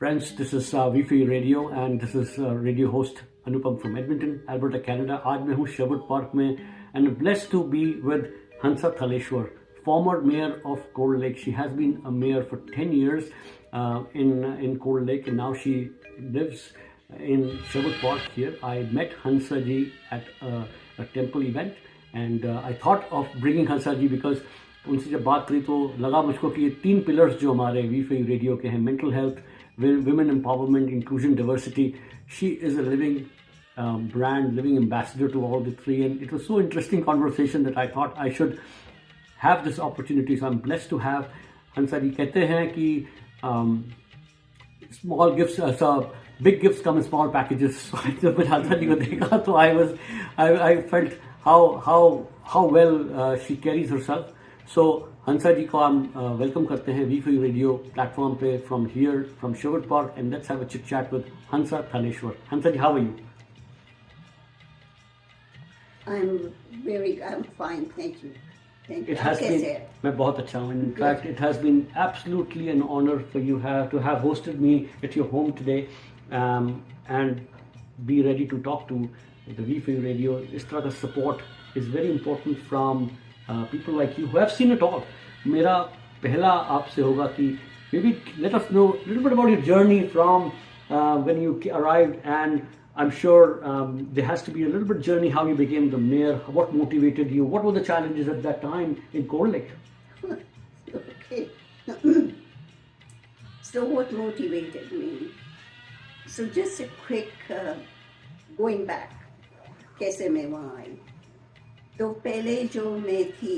friends. This is V3 Radio and this is radio host Anupam from Edmonton, Alberta, Canada. आज मैं हूँ Sherwood Park में and I'm blessed to be with Hansa Thaleshwar, former mayor of Cold Lake. She has been a mayor for 10 years in Cold Lake and now she lives in Sherwood Park here. I met Hansa ji at a temple event and I thought of bringing Hansa ji because उनसे जब बात करी तो लगा मुझको कि ये 3 pillars जो हमारे V3 रेडियो के हैं, mental health, women empowerment, inclusion, diversity. She is a living brand, living ambassador to all the three, and it was so interesting conversation that I thought I should have this opportunity. So I'm blessed to have Hansa ji. कहते हैं कि small gifts, big gifts come in small packages. So जब मैं Hansa ji को देखा तो I felt how well she carries herself. So Hansa ji को हम वेलकम करते हैं V3 रेडियो प्लेटफॉर्म पे from here, from Sherwood Park, and let's have a chit chat with Hansa Thaleshwar. Hansa ji, how are you? I'm fine, thank you. It has been, मैं बहुत अच्छा हूँ. In fact, it has been absolutely an honor for you to have hosted me at your home today, and be ready to talk to the V3 radio. इस तरह का support is very important from people like you who have seen it all. मेरा पहला आपसे होगा कि maybe let us know a little bit about your journey from when you arrived, and I'm sure there has to be a little bit journey how you became the mayor, what motivated you, what were the challenges at that time in Cold Lake? Okay. So what motivated me? So just a quick going back, कैसे मैं वहाँ आई. तो पहले जो मैं थी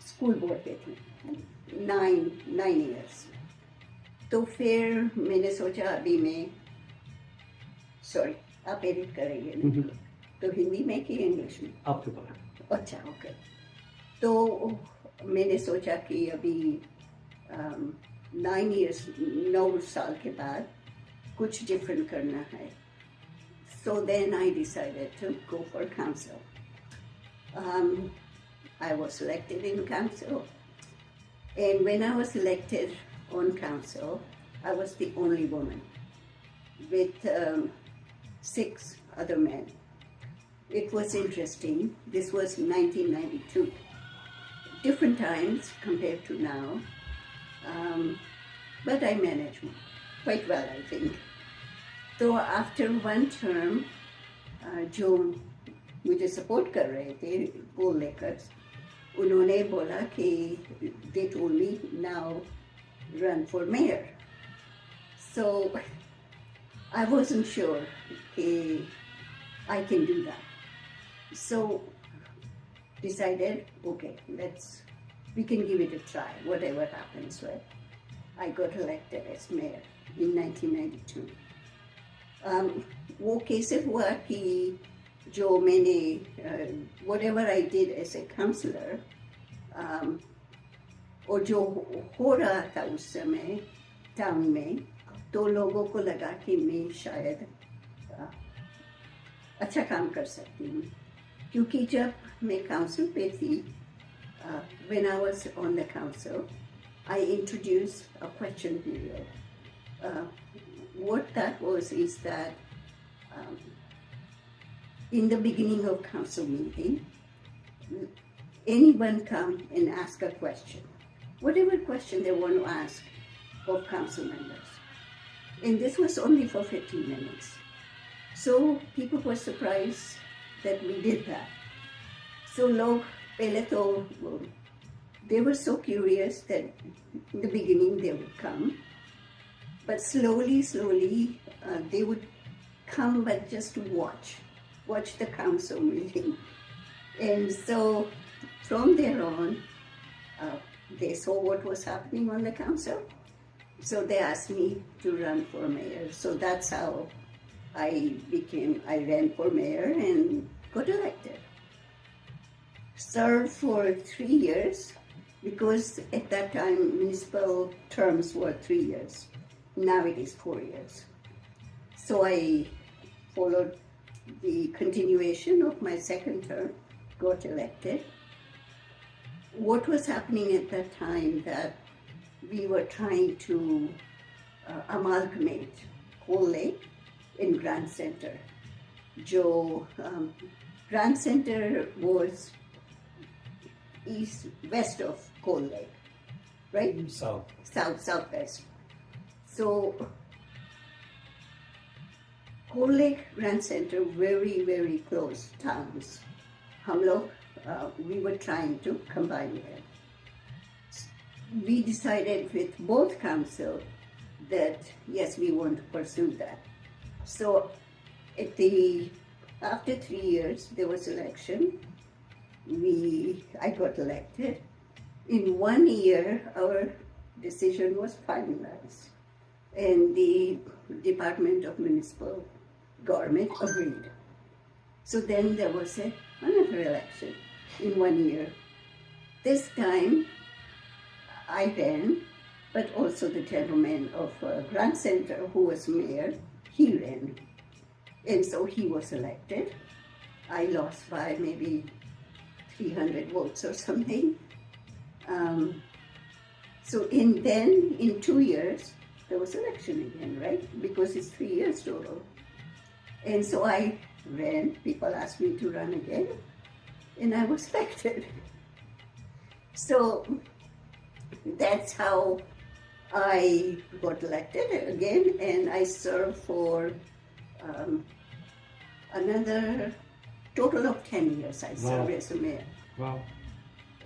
school board पे थी 9 years. तो फिर मैंने सोचा अभी मैं सॉरी आप एडिट करेंगे ना तो हिंदी में कि इंग्लिश में आपके ऊपर. अच्छा ओके. तो मैंने सोचा कि अभी 9 साल के बाद कुछ डिफरेंट करना है. So then I decided to go for council. I was elected in council. And when I was elected on council, I was the only woman with 6 other men. It was interesting. This was 1992. Different times compared to now. But I managed quite well, I think. तो after one term जो मुझे support कर रहे थे पोल Lakers, उन्होंने बोला कि they told me now run for mayor. So I wasn't sure कि I can do that. So decided okay we can give it a try, whatever happens. Right? I got elected as mayor in 1992. वो कैसे हुआ कि जो मैंने whatever I did as a counselor, और जो हो रहा था उस समय टाउन में, तो लोगों को लगा कि मैं शायद अच्छा काम कर सकती हूँ. क्योंकि जब मैं काउंसिल पे थी, when I was on the council, I introduced a question period. What that was is that in the beginning of council meeting, anyone come and ask a question, whatever question they want to ask of council members. And this was only for 15 minutes. So people were surprised that we did that. So log pehle to, they were so curious that in the beginning they would come. But slowly, they would come but just to watch the council meeting. And so from there on, they saw what was happening on the council. So they asked me to run for mayor. So that's how I ran for mayor and got elected. Served for 3 years because at that time municipal terms were 3 years. Now it is 4 years. So I followed the continuation of my second term, got elected. What was happening at that time that we were trying to amalgamate Coal Lake in Grand Center. Grand Center was west of Coal Lake, right? Southwest. So Coal Lake, Grand Center, very, very close towns. We were trying to combine them. We decided with both council that yes, we want to pursue that. So after 3 years, there was election. I got elected. In 1 year, our decision was finalized, and the Department of Municipal Government agreed. So then there was another election in 1 year. This time, I ran, but also the gentleman of Grand Center, who was mayor, he ran. And so he was elected. I lost by maybe 300 votes or something. So in 2 years, there was election again, right? Because it's 3 years total. And so I ran. People asked me to run again, and I was elected. So that's how I got elected again, and I served for another total of 10 years. I served as a mayor. Wow.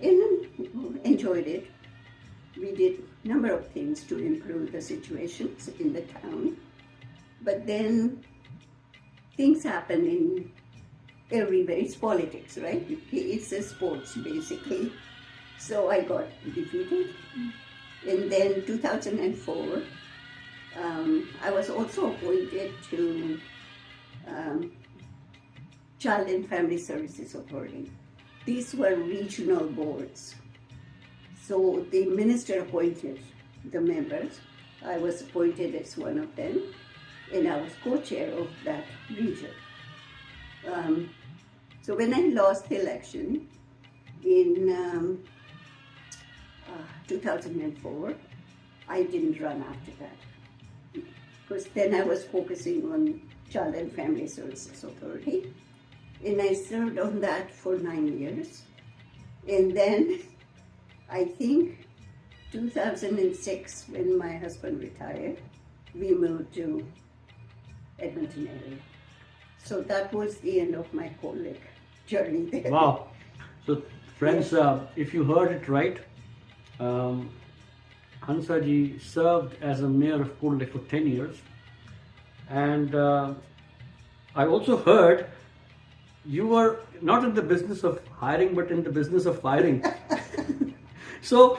And enjoyed it. We did a number of things to improve the situations in the town. But then things happen in everywhere. It's politics, right? It's a sports, basically. So I got defeated. And then 2004, I was also appointed to Child and Family Services Authority. These were regional boards. So the minister appointed the members. I was appointed as one of them, and I was co-chair of that region. So when I lost the election in 2004, I didn't run after that, because then I was focusing on Child and Family Services Authority, and I served on that for 9 years. And then I think 2006, when my husband retired, we moved to Edmonton area. So that was the end of my Coal Lake journey there. Wow. So friends, if you heard it right, Hansa ji served as a mayor of Coal Lake for 10 years. And I also heard you were not in the business of hiring, but in the business of firing. So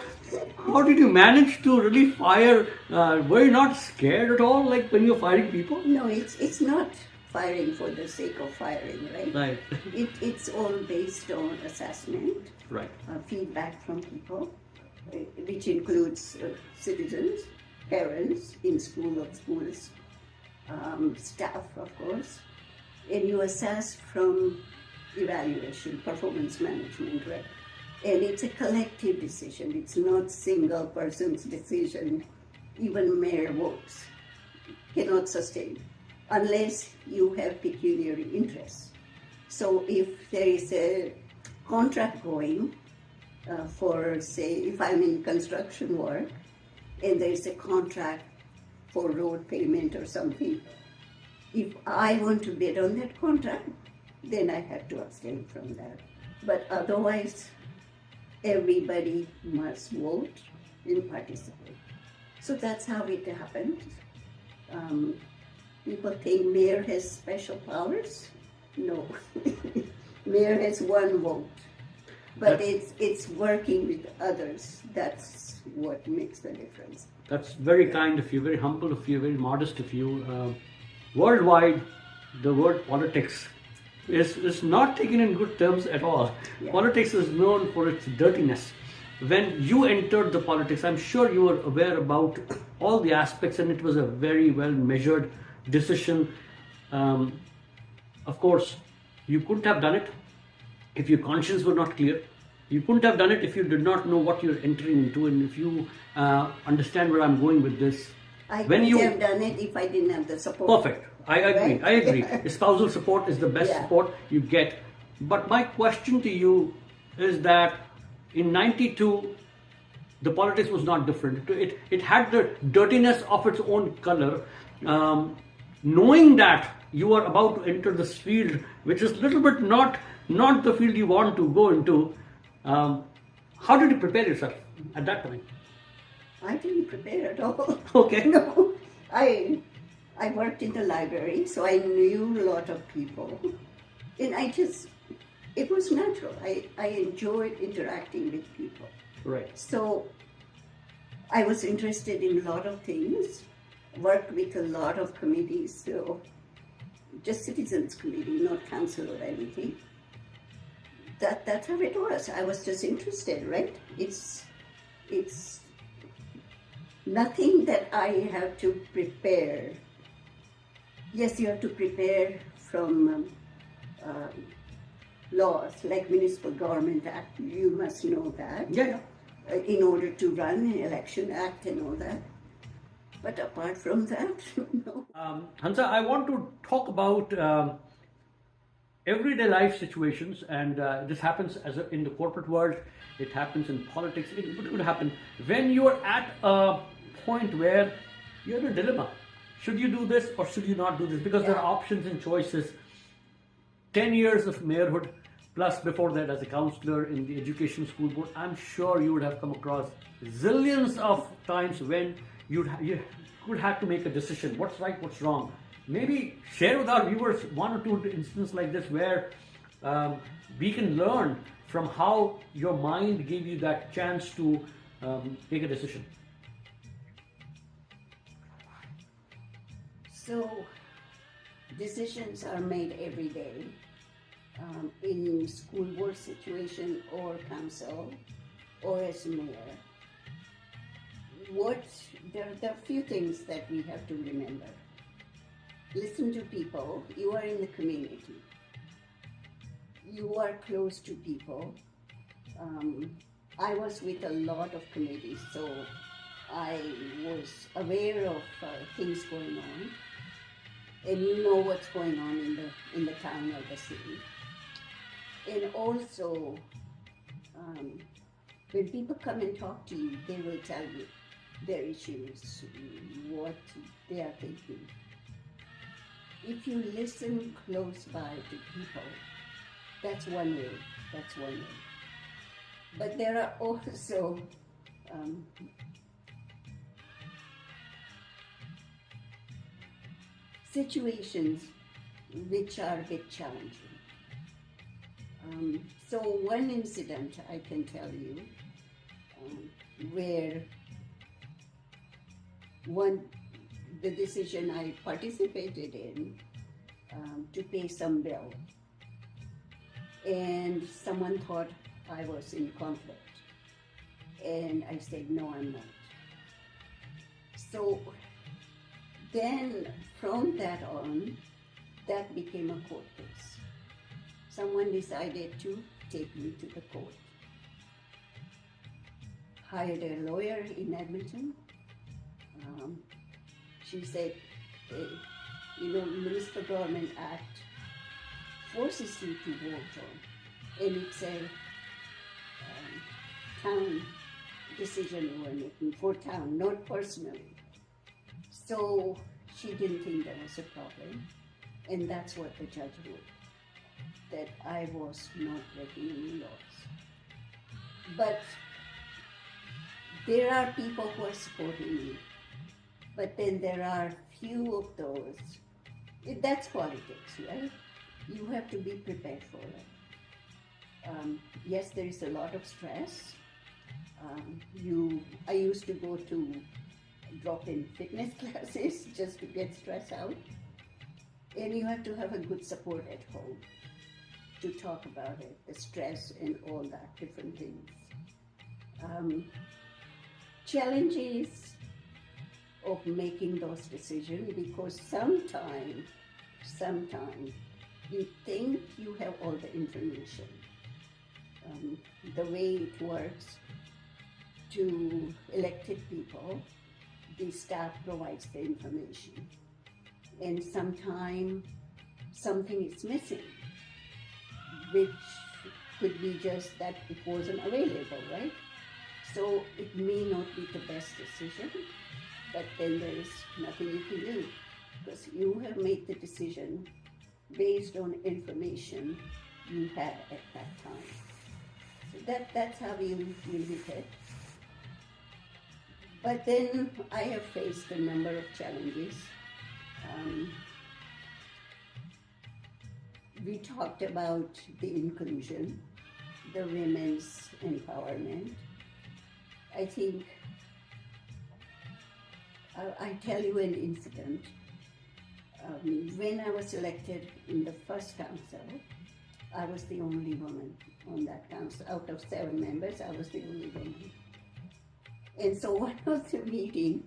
how did you manage to really fire? Were you not scared at all, like when you're firing people? No, it's not firing for the sake of firing, right? Right. It's all based on assessment, Right. Feedback from people, which includes citizens, parents in schools, staff, of course. And you assess from evaluation, performance management, right? And it's a collective decision. It's not single person's decision. Even mayor votes cannot sustain unless you have pecuniary interests. So if there is a contract going for, say, if I'm in construction work and there is a contract for road payment or something, if I want to bid on that contract, then I have to abstain from that. But otherwise, everybody must vote and participate. So that's how it happens. People think mayor has special powers. No, mayor has one vote, but it's working with others. That's what makes the difference. That's very kind of you, very humble of you, very modest of you. Worldwide, the word politics is not taken in good terms at all. Yeah. Politics is known for its dirtiness. When you entered the politics, I'm sure you were aware about all the aspects, and it was a very well measured decision. Of course, you couldn't have done it if your conscience were not clear. You couldn't have done it if you did not know what you're entering into, and if you understand where I'm going with this. I couldn't have done it if I didn't have the support. Perfect. I agree. Right? I agree. Spousal support is the best support you get. But my question to you is that in '92, the politics was not different. It had the dirtiness of its own color. Knowing that you are about to enter this field, which is a little bit not the field you want to go into, how did you prepare yourself at that time? I didn't prepare at all. Okay. No, I worked in the library, so I knew a lot of people, and it was natural. I enjoyed interacting with people. Right. So I was interested in a lot of things, worked with a lot of committees, so just citizens committee, not council or anything. That's how it was. I was just interested, right? It's nothing that I have to prepare. Yes, you have to prepare from laws like Municipal Government Act. You must know that. Yeah. In order to run an election act and all that. But apart from that, no. Hansa, I want to talk about everyday life situations, and this happens in the corporate world. It happens in politics. It would happen when you are at a point where you're in a dilemma. Should you do this or should you not do this? Because there are options and choices. 10 years of mayorhood, plus before that as a counselor in the education school board, I'm sure you would have come across zillions of times when you would have to make a decision. What's right, what's wrong? Maybe share with our viewers one or two instances like this where we can learn from how your mind gave you that chance to take a decision. So, decisions are made every day in school board situation or council or as mayor. There are a few things that we have to remember. Listen to people. You are in the community. You are close to people. I was with a lot of committees, so I was aware of things going on. And you know what's going on in the town or the city. And also, when people come and talk to you, they will tell you their issues, what they are thinking. If you listen close by to people, that's one way. But there are also situations which are a bit challenging. So one incident I can tell you where the decision I participated in to pay some bill, and someone thought I was in conflict, and I said no, I'm not. So then from that on, that became a court case. Someone decided to take me to the court. Hired a lawyer in Edmonton. She said, Municipal Government Act forces you to vote on, and it's a town decision you are making for town, not personally. So she didn't think there was a problem, and that's what the judge ruled, that I was not breaking any laws. But there are people who are supporting me, but then there are few of those. That's politics, right? You have to be prepared for it. Yes, there is a lot of stress. I used to go to drop-in fitness classes just to get stress out. And you have to have a good support at home to talk about it, the stress and all that, different things. Challenges of making those decisions, because sometimes you think you have all the information. the way it works to elected people, the staff provides the information. And sometimes something is missing, which could be just that it wasn't available, right? So it may not be the best decision, but then there is nothing you can do because you have made the decision based on information you had at that time. So that's how you deal with it. But then I have faced a number of challenges. We talked about the inclusion, the women's empowerment. I think I'll tell you an incident. When I was elected in the first council, I was the only woman on that council. Out of 7 members, I was the only woman. And so one of the meeting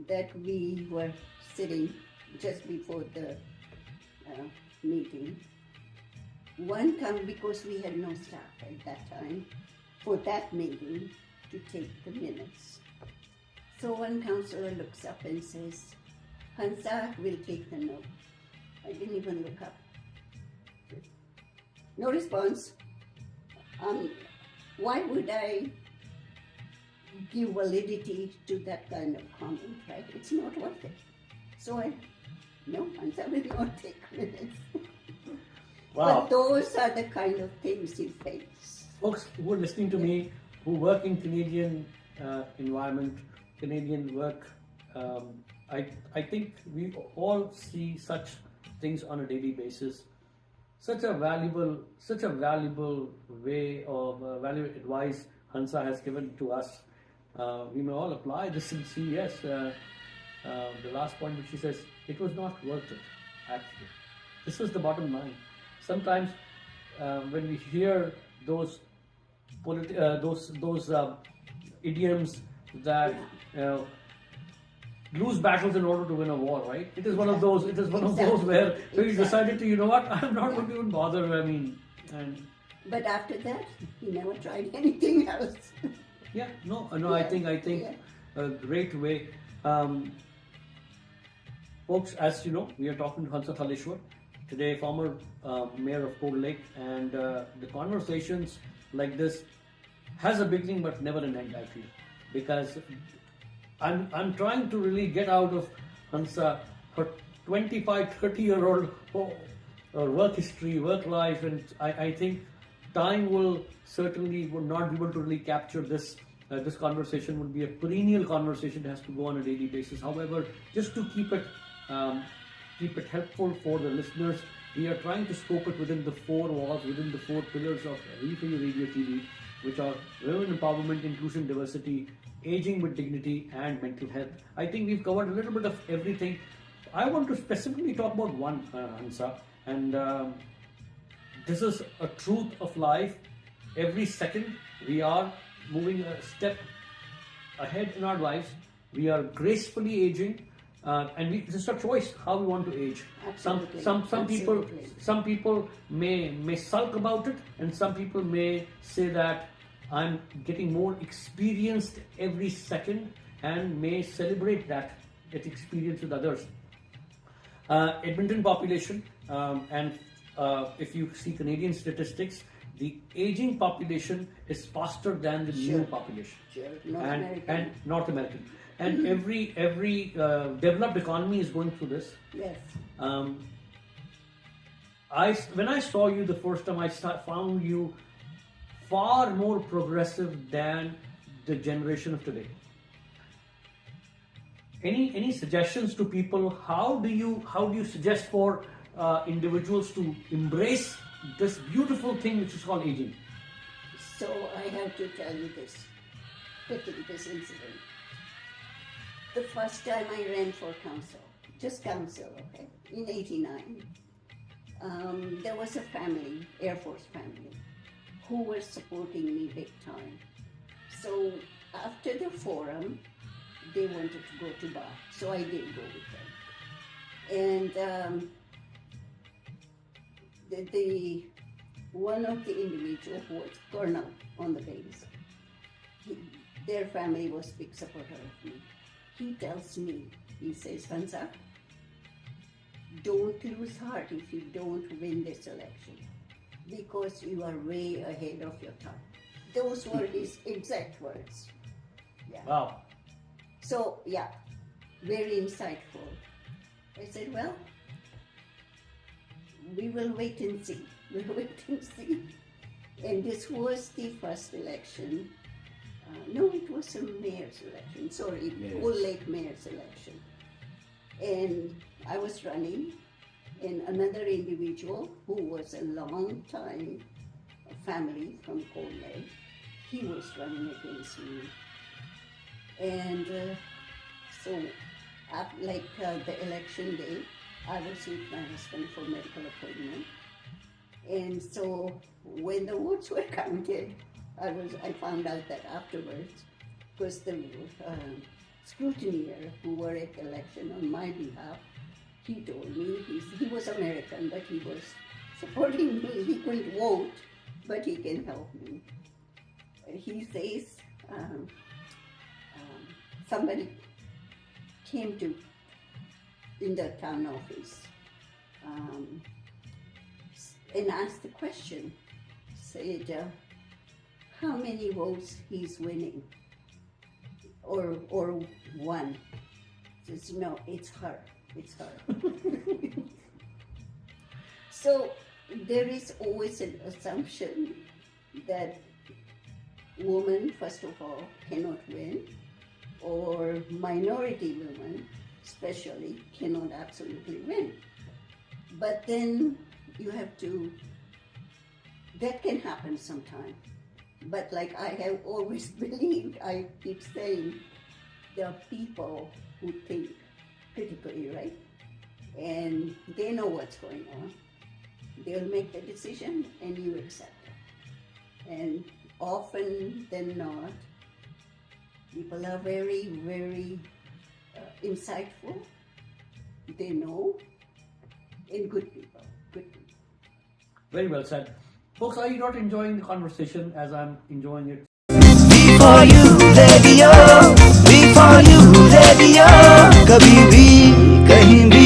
that we were sitting just before the meeting, one come because we had no staff at that time for that meeting to take the minutes. So one councillor looks up and says, Hansa will take the note. I didn't even look up. No response. Why would I give validity to that kind of comment, right? It's not worth it. So Hansa will not take minutes. Wow. But those are the kind of things you face. Folks who are listening to me, who work in Canadian environment, Canadian work, I think we all see such things on a daily basis. Such a valuable way of valuable advice Hansa has given to us. We may all apply this and see, yes, the last point which she says, it was not worth it, actually. This is the bottom line. Sometimes when we hear those idioms that lose battles in order to win a war, right? It is one of those. It is one of those where you decided to, you know what? I'm not going to even bother. But after that, he never tried anything else. I think a great way. Folks, as you know, we are talking to Hansa Thaleshwar today, former mayor of Cold Lake, and the conversations like this has a beginning but never an end, I feel, because I'm trying to really get out of Hansa her 25-30-year-old work history, work life, and I think time will not be able to really capture this. This conversation would be a perennial conversation. It has to go on a daily basis. However, just to keep it helpful for the listeners, we are trying to scope it within the 4 walls, within the 4 pillars of Refill Radio TV, which are women empowerment, inclusion, diversity, aging with dignity, and mental health. I think we've covered a little bit of everything. I want to specifically talk about one, Hansa, and this is a truth of life. Every second we are moving a step ahead in our lives. We are gracefully aging, and it's just a choice how we want to age. Absolutely. Some people may sulk about it, and some people may say that I'm getting more experienced every second, and may celebrate that experience with others. Edmonton population, and if you see Canadian statistics, the aging population is faster than the new population. And North American. And every developed economy is going through this. Yes. When I saw you the first time, I found you far more progressive than the generation of today. Any suggestions to people? How do you suggest for individuals to embrace this beautiful thing which is called aging? So I have to tell you this incident. The first time I ran for council, okay, in '89, there was a family, Air Force family, who were supporting me big time. So after the forum, they wanted to go to bar, so I did go with them. And one of the individuals who was colonel on the base, their family was big supporter of me. He tells me, he says, Hansa, don't lose heart if you don't win this election, because you are way ahead of your time. Those were his exact words. Yeah. Wow. So, yeah, very insightful. I said, well, we will wait and see. We'll wait and see. And this was the first election. No, it was a mayor's election. Sorry, Cold Lake mayor's election. And I was running, and another individual who was a long time family from Cold Lake, he was running against me. And so, the election day, I was with my husband for medical appointment. And so when the votes were counted, I found out that afterwards, because the scrutineer who were at the election on my behalf, he told me, he was American, but he was supporting me. He couldn't vote, but he can help me. He says, somebody came in the town office and asked the question, said, how many votes he's winning or won. Says, no, it's her. So there is always an assumption that women, first of all, cannot win, or minority women especially cannot absolutely win. But then you have to, that can happen sometime. But like I have always believed, I keep saying, there are people who think critically, right? And they know what's going on. They'll make the decision and you accept it. And often than not, people are very, very insightful. They know, and good people. Very well said. Folks, are you not enjoying the conversation as I'm enjoying it? For you, radio, we for you, radio, kabhi bhi, kahin bhi.